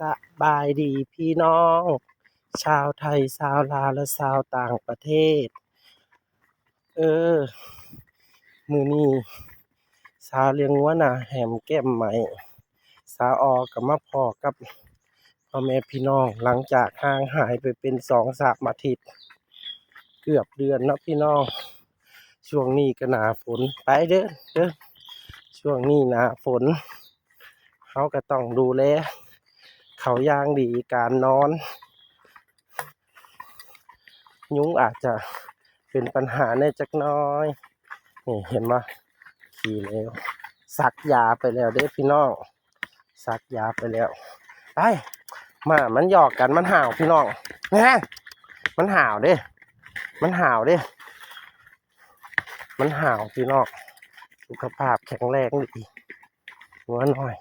สบายดีพี่น้อง ชาวไทยชาวลาวและชาวต่างประเทศ เออ มือนี้สาวเลี้ยงวัวน่ะแหมแก้มใหม่สาวออกกับมาพ่อกับพ่อแม่พี่น้องหลังจากห่างหายไปเป็น2-3 อาทิตย์เกือบเดือนเนาะพี่น้อง ช่วงนี้ก็หนาฝนไปเด้อช่วงนี้หนาฝนเขาก็ต้องดูแลเขาอย่างดีการนอน ยุงอาจจะเป็นปัญหาในจักหน้อยนี่เห็นไหมขี่แล้วซักยาไปแล้วเด้พี่น้องซักยาไปแล้วไปมามันหยอกกันมันห่าวพี่น้องนะมันห่าวเด้มันห่าวเด้มันห่าวพี่น้องสุขภาพแข็งแรงดีหัวหน่อย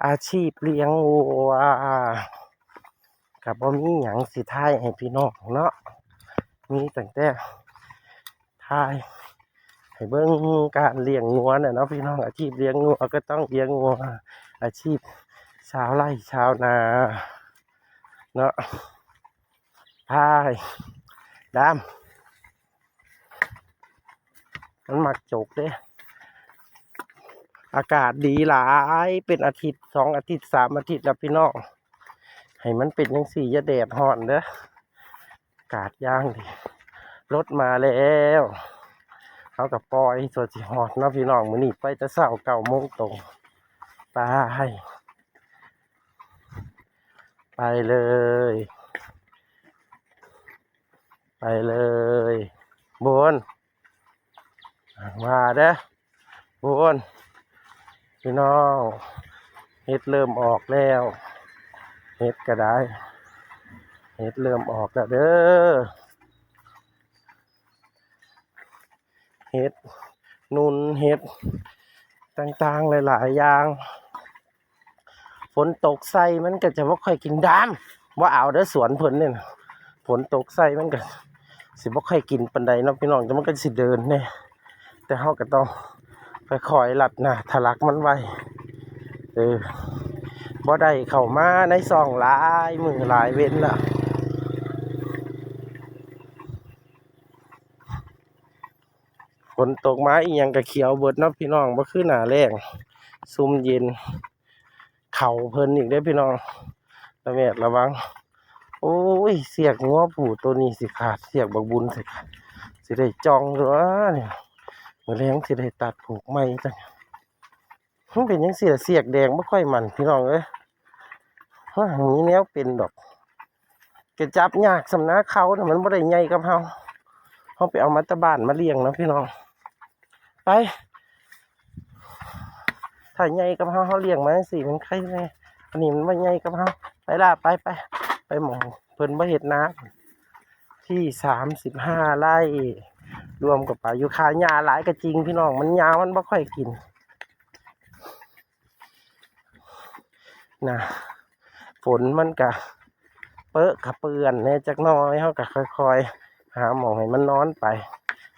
อาชีพเลี้ยงวัวกับบ่มีหยังสิทายให้พี่น้องเนาะมีตั้งแต่ทายให้เบิ่งการเลี้ยงงัวน่ะเนาะพี่น้องอาชีพเลี้ยงงัวก็ต้องเลี้ยงงัวอาชีพชาวไร่ชาวนาเนาะทายดำมันมักจกเด้อากาศดีหลายเป็นอาทิตย์2 อาทิตย์3 อาทิตย์แล้วพี่น้องให้มันเป็นจังซี่อย่าแดดร้อนเด้ออากาศย่างดีรถมาแล้วเขากับปล่อยส่วนสิฮอดเนาะพี่น้องมื้อนี้ไปแต่เช้า9 โมงตรงไปเลยไปเลยบนมาเด้อบนพี่น้องเห็ดเริ่มออกแล้วเห็ดก็ได้เห็ดเริ่มออกแล้วเด้อเห็ดนุ่นเห็ดต่างๆหลายๆอย่างฝนตกใส่มันก็จะบ่ค่อยกินดำว่าเอาเด้อสวนเพิ่นเนี่ยฝนตกใส่มันก็สิบ่ค่อยกินปานใดเนาะพี่น้องแต่มันก็สิเดินแน่แต่เฮาก็ต้องค่อยๆลัดหน้าทะลักมันไว้บ่ได้เข้ามาในซ่องหลายมื้อหลายเว้นละฝนตกมาอีหยังก็เขียวเบิดเนาะพี่น้องบ่คือหน้าแล้งซุ่มเย็นเข้าเพิ่นอีกเด้อพี่น้องระวังโอ้ยเสียกงัวผู้ตัวนี้สิขาดเสียกบักบุญสิขาดสิได้จองเหรอเนี่ยมื้อแลงสิได้ตัดผูกใหม่จังมันเป็นจังซี่ล่ะเสียกแดงบ่ค่อยมันพี่น้องเอ้ยมีแนวเป็นดอกก็จับยากสำนักเขาน่ะมันบ่ได้ใหญ่กับเฮาไปเอามาแตะบ้านมาเลี้ยงเนาะพี่น้องไปถ้าใหญ่กับเฮาเลี้ยงมาจังซี่มันใครแน่อันนี้มันบ่ใหญ่กับเฮาไปล่ะไปหม่องเพิ่นบ่เฮ็ดนาที่35 ไร่รวมกับป่าอยู่คาหญ้าหลายก็จริงพี่น้องมันหญ้ามันบ่ค่อยกินนะฝนมันก็เปื้อะกะเปื้อนแน่จักหน่อยเฮาก็ค่อยๆหาหม้องให้มันนอนไป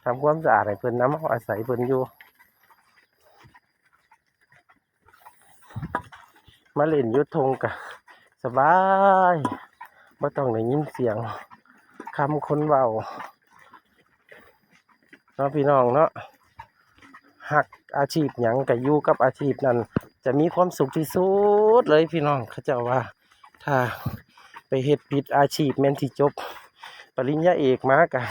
ทำความสะอาดให้เพิ่นนำเฮาอาศัยเพิ่นอยู่มาเล่นอยู่ทงก็สบายบ่ต้องได้ยินเสียงคำคนเว้าเนาะพี่น้องเนาะหักอาชีพหยังก็อยู่กับอาชีพนั้นจะมีความสุขที่สุดเลยพี่น้องเขาเจ้าว่าถ้าไปเฮ็ดผิดอาชีพแม่นที่จบปริญญาเอกมาก็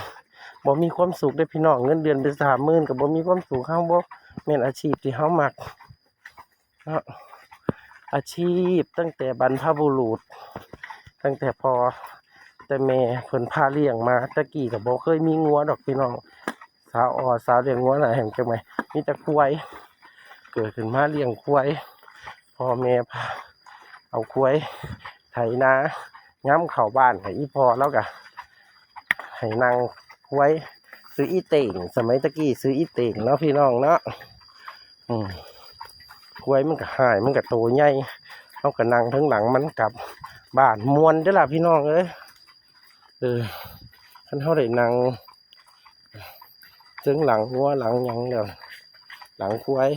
บ่มีความสุขเด้อพี่น้องเงินเดือนเป็น30,000ก็บ่มีความสุขเฮาบ่แม่นอาชีพที่เฮามักเนาะอาชีพตั้งแต่บรรพบุรุษตั้งแต่พ่อแต่แม่เพิ่นพาเลี้ยงมาตะกี้ก็บ่เคยมีงัวดอกพี่น้องสาวเลี้ยงงัวน่ะแห่งจังได๋มีแต่ควายเกิดขึ้นมาเลี้ยงควายพ่อแม่พาเอาควายไถนาย้ำเข้าบ้านให้อีพ่อแล้วก็ให้นั่งควายซื้ออีเต่งสมัยตะกี้ซื้ออีเต่งเนาะพี่น้องเนาะควายมันก็หายมันก็โตใหญ่เฮาก็นั่งทั้งหลังมันกลับบ้านม่วนเด้อล่ะพี่น้องเอ้ยคันเฮาได้นั่งถึงหลังหัวหลังหยังแล้วหลังควาย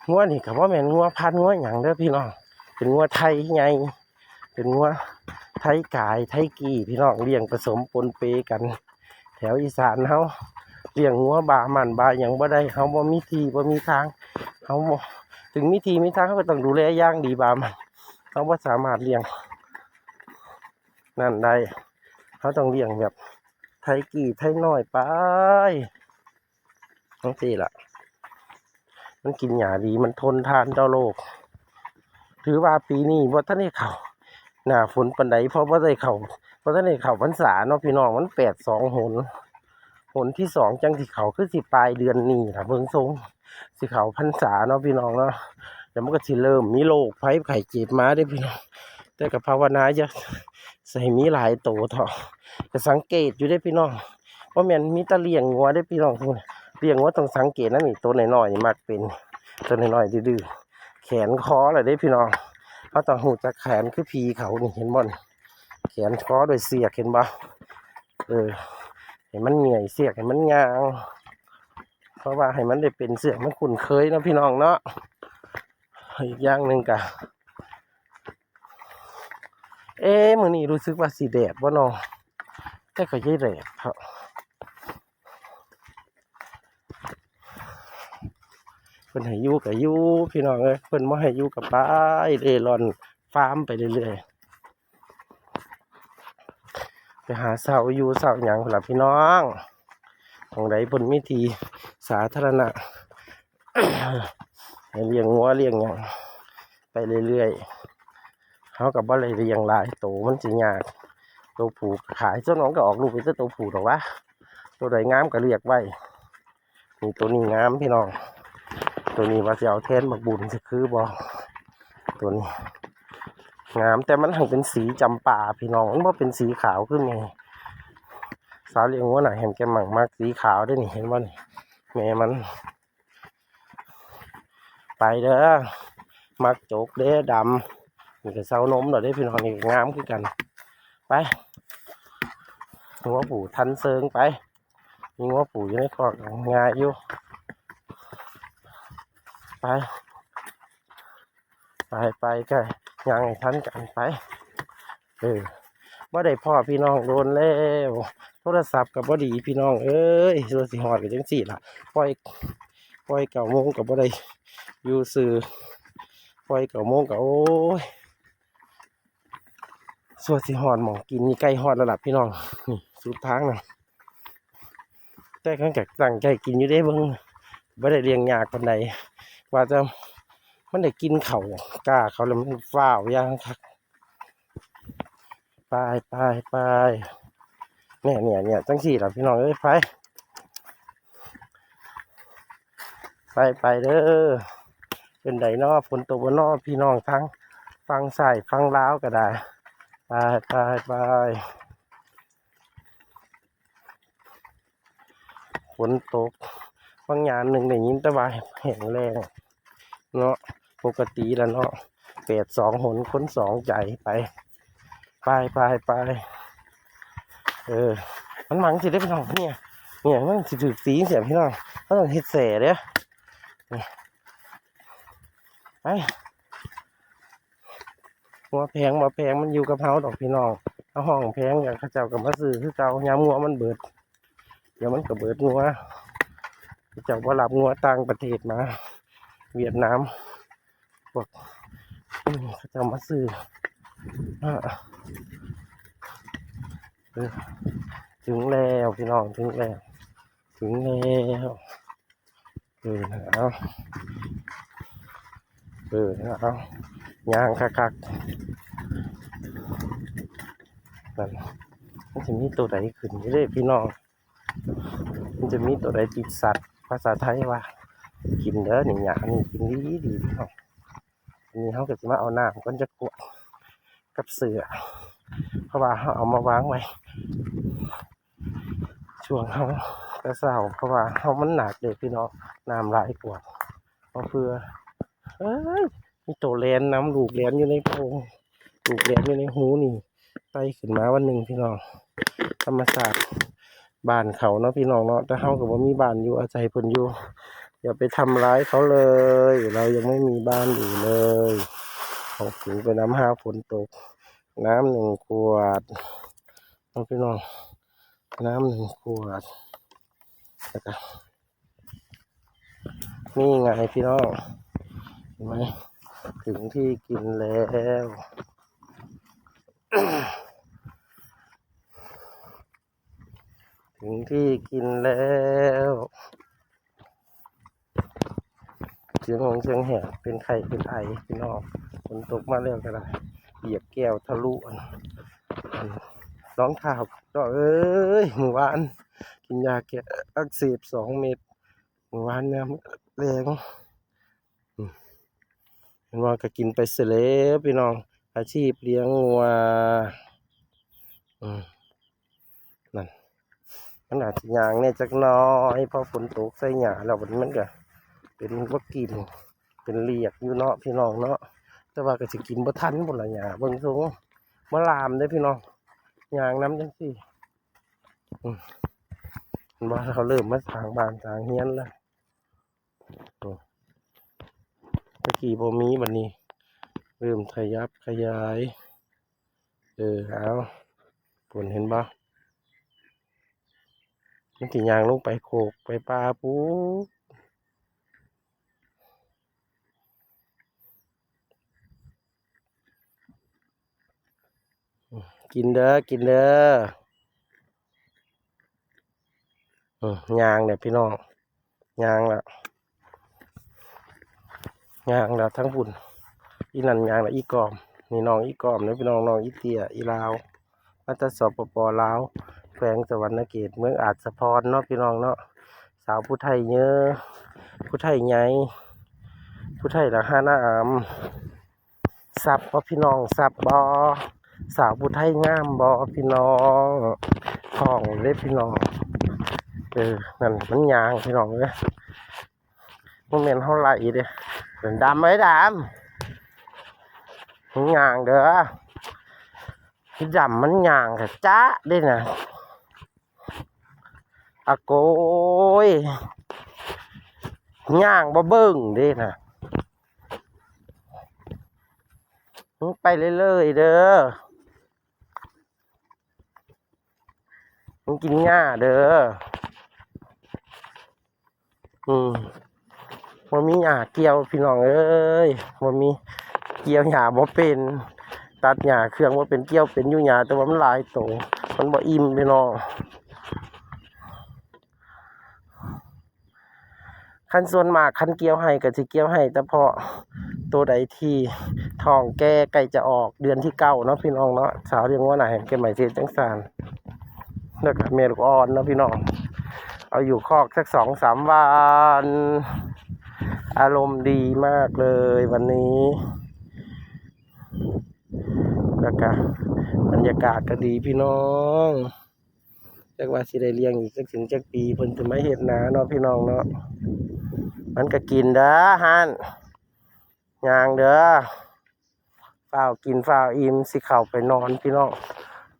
งัวนี่ก็บ่แม่นงัวพันธุ์งัวหยังเด้อพี่น้องเป็นงัวไทยใหญ่เป็นงัวไทยกายไทยกี้พี่น้องเลี้ยงผสมปนเปกัน แถวอีสานเฮาเลี้ยงงัวบามันบาหยังบ่ได้เฮาบ่มีที่บ่มีทางเฮาบ่ถึงมีที่มีทางเฮาก็ต้องดูแลอย่างดีบามันเฮาบ่สามารถเลี้ยงนั่นได้เฮาต้องเลี้ยงแบบไทยกี่ไทยน้อยไปจังซี่ล่ะมันกินหญ้าดีมันทนทานต่อโรคถือว่าปีนี้บ่ทันได้เข้าหน้าฝนปานใดเพราะบ่ได้เข้าบ่ทันได้เข้าพรรษาเนาะพี่น้องมัน82หนที่2จังสิเข้าคือสิปลายเดือนนี้ล่ะเบิ่งทรงสิเข้าพรรษาเนาะพี่น้องเนาะเดี๋ยวมันก็สิเริ่มมีโรคภัยไข้เจ็บมาเด้อพี่น้องแต่ก็ภาวนาอย่าใส่มีหลายโตเถาะก็สังเกตอยู่ได้พี่น้องว่าแม่นมีตะเลี้ยงงัวได้พี่น้องเลี้ยงงัวต้องสังเกตนั่นนี่ตัวน้อยๆนี่มักเป็นตัวน้อยๆดื้อๆแขนคออะไรได้พี่น้องเขาต้องหูจักแขนคือพีเขานี่เห็นบ่นแขนคอโดยเสียกเห็นบ่ให้มันเหนื่อยเสียกให้มันยางเพราะว่าให้มันได้เป็นเสียกมันคุ้นเคยนะพี่น้องเนาะอีกอย่างหนึ่งกะมื้อนี้รู้สึกว่าสีแดดบ่เนาะแต่ก็ยังแดดครับเพิ่นให้อยู่ก็อยู่พี่น้องเอ้ยเพิ่นบ่ให้อยู่ก็ไปเร่ร่อนฟาร์มไปเรื่อยๆไปหาเสาอยู่เสาหยังพุ่นล่ะพี่น้องของใดเพิ่นมีที่สาธารณะ ให้เลี้ยงงัวเลี้ยงหยังไปเรื่อยๆเขากับบ่ได้เลี้ยงหลายโตมันสิยากตัวผูกขายส่วนน้องก็ออกลูกเป็นตัวผูกหรอกวะตัวใดงามก็เรียกไว้นี่ตัวนี้งามพี่น้องตัวนี้ว่าจะเอาแทนบักบุญจะคือบ่ตัวนี้งามแต่มันถึงเป็นสีจำปาพี่น้องมันบ่เป็นสีขาวขึ้นไงสาวเลี้ยงงัวน่ะเห็นแกหมั่งมากสีขาวได้นี่เห็นบ่นี่แม่มันไปเด้อมักโจกเด้ดำนี่ก็เสานมหน่อยได้พี่น้องนี่งามคือกันไปงัวผูทันเซิงไปมีงัวผูอยู่ในคอกง่ายอยู่ไปก็ยังให้ทันกันไปบ่ได้พ่อพี่น้องโดนแล้วโทรศัพท์กับบ่ดีพี่น้องเอ้ยตัวสิหอดกับจังสี่ล่ะปล่อย9 โมงกับบ่ได้อยู่สื่อปล่อย9 โมงกับโอ้ยส่วนสิหอดหมองกินนี่ใกล้หอดแล้วล่ะพี่น้องนี่สุดทางนะแต่ข้างจากตั้งใจกินอยู่ได้เบิ่งบ่ได้เลี้ยงยากปานใดว่าจะมันได้กินเขากล้าเขาแล้วมันฟ้าวย่างคักไปเนี่ยจังสี่ล่ะพี่น้องเอ้ยไปเด้อเป็นไดนอฝนตกบ่นอพี่น้องทั้งฟังใส่ฟังลาวก็ได้ไปฝนตกบางอย่างหนึ่งได้ยินแต่ว่าแห้งแรงเนาะปกติแล้วเนาะ82 หนคน2ใจไปมันหมังสิได้พี่น้องเนี่ยมันสิถือสีเสียพี่น้องเขาต้องเฮ็ดแสเด้อไปงัวแพงมันอยู่กับเฮาดอกพี่น้องเอาห้องแพงอย่างเขาเจ้ากับมาซื้อคือเก่ายามงัวมันเบิดเดี๋ยวมันก็เบิดงัวเขาเจ้าบ่รับงัวต่างประเทศมาเวียดนามพวกเขาเจ้ามาซื้อถึงแล้วพี่น้องถึงแล้วเอาย่างคักนั่นมันจะมีตัวใดขึ้นเรื่อยพี่น้องมันจะมีตัวใดติดสัตว์ภาษาไทยว่ากินเด้อนี่หยานี่กินดีพี่น้องนี่เขาก็จะมาเอาน้ำก็จะกวดกับเสือเพราะว่าเขาเอามาวางไว้ช่วงเขากระเซาเพราะว่าเขามันหนักเด็กพี่น้องน้ำหลายกว่าเอาเพื่อมีตัวแลนน้ำลูกแลนอยู่ในโพรงลูกแลนอยู่ในหูนี่ไปขึ้นมาวันหนึ่งพี่น้องธรรมศาสตร์บ้านเขาเนาะพี่น้องเนาะแต่เขากับว่ามีบ้านอยู่อาศัยเพิ่นอยู่ อย่าไปทำร้ายเขาเลย เรายังไม่มีบ้านอยู่เลย ของถึงไปน้ำห้าฝนตก น้ำ1 ขวดน้องพี่น้องน้ำ1 ขวดนะครับนี่ไงพี่น้องเห็นไหมถึงที่กินแล้ว ถึงที่กินแล้วเสียงของเสียงแหบเป็นไข่เป็นไอพี่น้องฝนตกมาแล้วก็ได้เหยียบแก้วทะลุร้องข่าวก็เอ้ยเมื่อวานกินยาแก้อักเสบ2 เม็ดเมื่อวานเนี่ยแรงเห็นว่าก็กินไปเสร็จแล้วพี่น้องอาชีพเลี้ยงวัวนั่นมันอาจจะยางเนี่ยจักน้อยพอฝนตกใส่หญ้าแล้วมันก็เป็นว่ากินเป็นเลียกอยู่เนาะพี่น้องเนาะแต่ว่าก็จะกินบ่ทันบ่ละหญ้าเบิ่งทรงมะลามได้พี่น้องยางน้ำจังซี่เห็นว่าเขาเริ่มมาสร้างบ้านสร้างเฮียนแล้วตะกี้บ่มีบัดนี้เริ่มขยับขยายเอาผลเห็นบ่มันสิยางลงไปโขกไปปลาปูกินเด้อกินเด้อยางเนี่ยพี่น้องยางละยางละทั้งบุญอีนั่นยางละอีกอมนี่น้องอีกอมนะพี่น้องน้องอีเตี้ยอีลาวมาจากสปป.ลาวแขวงสวรรณเขตเมืองอาจสะพรเนาะพี่น้องเนาะสาวผู้ไทยเยอะผู้ไทยใหญ่ผู้ไทยละห้าหน้าอามสับบ่พี่น้องสับบ่สาวผู้ไทยงามบ่พี่น้องของเล็บพี่น้องนั่นมันยางพี่น้องเลยมันเหม็นเท่าไหร่เด้ดำไหมดำมันยางเด้อที่ดำมันยางค่ะจ้าได้นะอะโกยย่างบ่เบิ่งเด้นะไปเรื่อยๆเด้อมึงกินง่าเด้อบ่มีหญ้าเกี่ยวพี่น้องเอ้ยบ่มีเกี่ยวหญ้าบ่เป็นตัดหญ้าเครื่องบ่เป็นเกี่ยวเป็นอยู่หญ้าแต่ว่ามันหลายโตมันบ่อิ่มพี่น้องคันส่วนมากคันเกี่ยวให้ก็สิเกี่ยวให้แต่พอตัวใดที่ท้องแก่ใกล้จะออกเดือนที่9เนาะพี่น้องเนาะสาวเลี้ยงวัวหน้าแหมแก่ใหม่เสียจังซั่นแล้วก็แม่ลูกอ่อนเนาะพี่น้องเอาอยู่คอกสัก2-3 วันอารมณ์ดีมากเลยวันนี้แล้วก็บรรยากาศก็ดีพี่น้องจักว่าสิได้เลี้ยงอีกถึงจักปีเพิ่นจะมาเฮ็ดนาเนาะพี่น้องเนาะมันก็กินเด้อฮั่นย่างเด้อฝ้าวกินฝ้าวอิ่มสิเข้าไปนอนพี่น้อง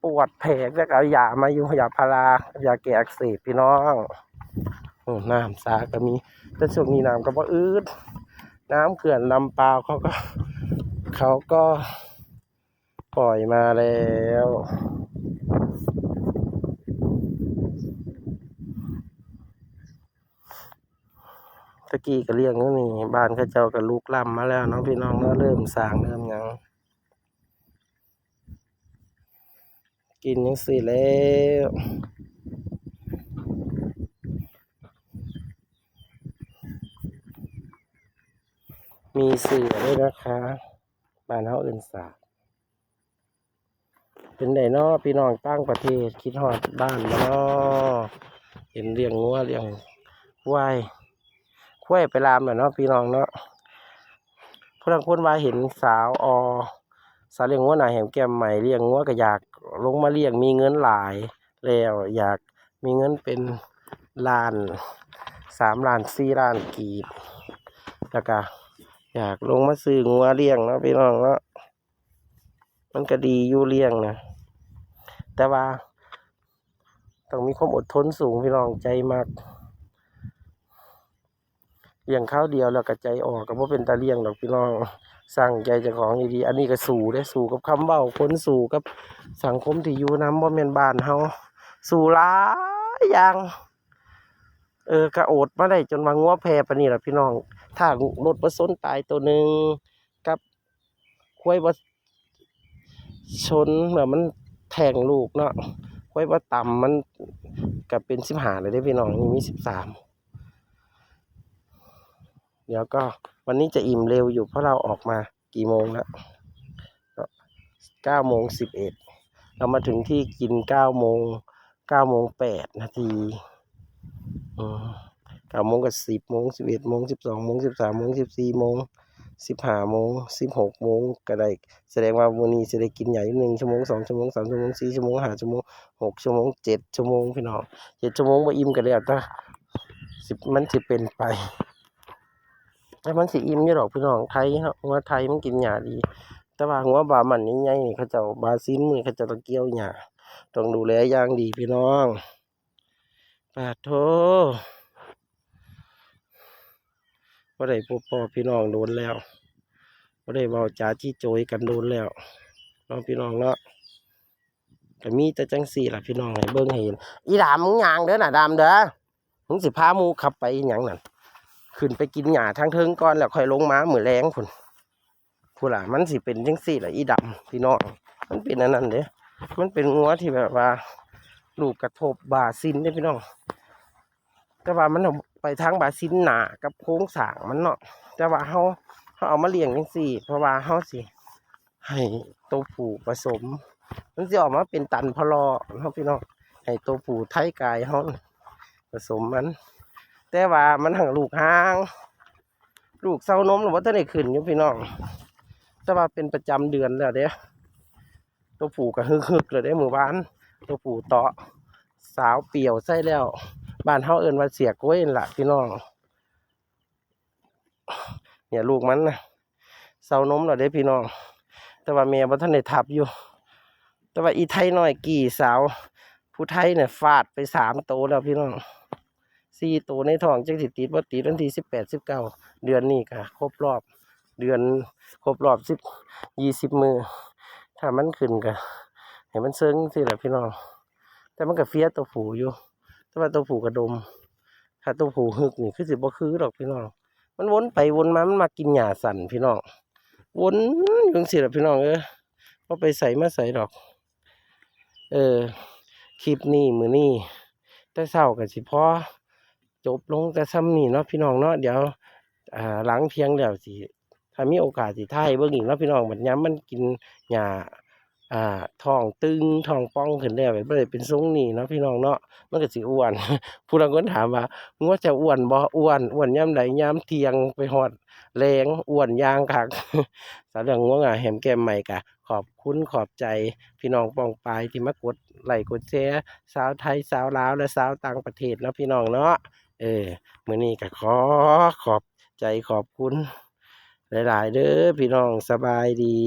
ปวดแผลแล้วก็เอายามาอยู่ยาพารายาแก้อักเสบพี่น้องน้ำสาก็มีแต่ช่วงนี้น้ำก็บ่อืดน้ำเขื่อนลำปาวเขาก็ปล่อยมาแล้วตะกี้ก็เลี้ยงนี่บ้านเขาเจ้าก็ลูกล้ำมาแล้วน้องพี่น้องเริ่มสร้างเริ่มหยังกินยังสิแล้วมีเสือด้วยนะคะบ้านเฮาเอิ้นสาเป็นไดเนาะพี่น้องต่างประเทศคิดฮอดบ้านบ่เนาะเห็นเลี้ยงงัวเลี้ยงควายไปลามแล้วเนาะพี่น้องเนาะผู้ลางคนว่าเห็นสาวเลี้ยงงัวหน้าแหมแก้มใหม่เลี้ยงงัวก็อยากลงมาเลี้ยงมีเงินหลายแล้วอยากมีเงินเป็นล้าน3 ล้าน4 ล้านกีบแล้วก็อยากลงมาซื้องัวเลี้ยงเนาะพี่น้องเนาะมันก็ดีอยู่เลี้ยงนะแต่ว่าต้องมีความอดทนสูงพี่น้องใจมาก ลี้ยงข้าวเดียวแล้วก็ใจออกก็บ่เป็นตาเลี้ยงดอกพี่น้องสั่งใจเจ้าของดีๆอันนี้ก็สู้เด้สู้กับคำเว้าคนสู้กับสังคมที่อยู่นำบ่แม่นบ้านเฮาสู้หลายอย่างก็โอดมาได้จนว่างัวแพปานนี้ล่ะพี่น้องถ้ารถบ่ชนตายตัวหนึงกับควายบ่ชนแล้วมันแทงลูกเนาะควายบ่ต่ำมันก็เป็น15เลยเด้พี่น้องนี่มี13เดี๋ยวก็วันนี้จะอิ่มเร็วอยู่เพราะเราออกมากี่โมงแล้ว9:11เรามาถึงที่กิน9:089:08 กับ10:00 11:00 12:00 13:00 14:00 15:00 16:00ก็ได้แสดงว่ามื้อนี้สิได้กินหยังอยู่1ชั่วโมง2ชั่วโมง3ชั่วโมง4ชั่วโมง5ชั่วโมง6ชั่วโมง7ชั่วโมงพี่น้อง7ชั่วโมงบ่อิ่มก็แล้วแต่มันสิเป็นไปแต่มันสิอิ่มอยู่ดอกพี่น้องไทยงัวไทยมันกินหญ้าดีแต่ว่างัวบามันใหญ่ๆนี่เขาเจ้าบาซินมื้อเขาเจ้าต้องเกี่ยวหญ้าต้องดูแลอย่างดีพี่น้องปาโถบ่ได้พบพ่อพี่น้องโดนแล้วบ่ได้เว้าจาจี้โจยกันโดนแล้วน้องพี่น้องเนาะก็มีแต่จังซี่ล่ะพี่น้องให้เบิ่งให้เห็นอีดามมึงย่างเด้อน่ะดามเด้อมึงสิพาหมู่ขับไปหยังนั่นขึ้นไปกินหญ้าทางเทิงก่อนแล้วค่อยลงมามื้อแลงพุ่นล่ะมันสิเป็นจังซี่ล่ะอีดำพี่น้องมันเป็นอันนั้นเด้มันเป็นงัวที่แบบว่าลูกกระทบบาซินเด้พี่น้องแต่ว่ามันไปทางบาซินหนากับโค้งสร้างมันเนาะแต่ว่าเฮาเอามาเลี้ยงจังซี่เพราะว่าเฮาสิให้ตัวผู้ผสมมันสิออกมาเป็นตันพลอเฮาพี่น้องให้ตัวผู้ไทยกายเฮาผสมมันแต่ว่ามันหังลูกห่างลูกเซานมหรือว่าจะได้ขึ้นอยู่พี่น้องแต่ว่าเป็นประจำเดือนแล้วเด้ตัวผู้ก็ฮึกๆเลยเด้มื้อวานตัวผู้เตาะสาวเปี่ยวใส่แล้วบ้านเฮาเอิ้นว่าเสียกล้วยนั่นล่ะพี่น้องเนี่ยลูกมันนะเซานมแล้วเด้พี่น้องแต่ว่าแม่บ่ทันได้ทับอยู่แต่ว่าอีไทยน้อยกี่สาวผู้ไทยเนี่ยฟาดไป3โตแล้วพี่น้อง4โตในท้องจักสิติดบ่ติดวันที่18 19เดือนนี้ก็ครบรอบเดือนครบรอบ20มื้อถ้ามันขึ้นก็ให้มันเซิงสิแหละพี่น้องแต่มันก็เฟียตัวผู้อยู่แต่ว่าตัวผู้ก็ดมถ้าตัวผู้ฮึกนี่คือสิบ่คือดอกพี่น้องมันวนไปวนมามันมากินหญ้าสั่นพี่น้องวนจังซี่แหละพี่น้องบ่ไปใส่มาใส่ดอกคลิปนี้มื้อนี้แต่เช้าก็สิพอจบลงแต่ซ้ำนี้เนาะพี่น้องเนาะเดี๋ยวหลังเที่ยงแล้วสิถ้ามีโอกาสสิถ่ายเบิ่งอีกเนาะพี่น้องบัดยามมันกินหญ้าท้องตึงท้องป่องขึ้นแล้วบ่ได้เป็นทรงนี้เนาะพี่น้องเนาะมันก็สิอ้วน ผู้ลางคนถามว่างัวจะอ้วนบ่อ้วนยามใดยามเที่ยงไปฮอดแลงอ้วนอย่างคัก สำหรับงัวงาแหมแก้มใหม่ก็ขอบคุณขอบใจพี่น้องป้องปายที่มากดไลค์กดแชร์สาวไทยสาวลาวและสาวต่างประเทศเนาะพี่น้องเนาะมื้อนี้ก็ขอขอบใจขอบคุณหลายๆเด้อพี่น้องสบายดี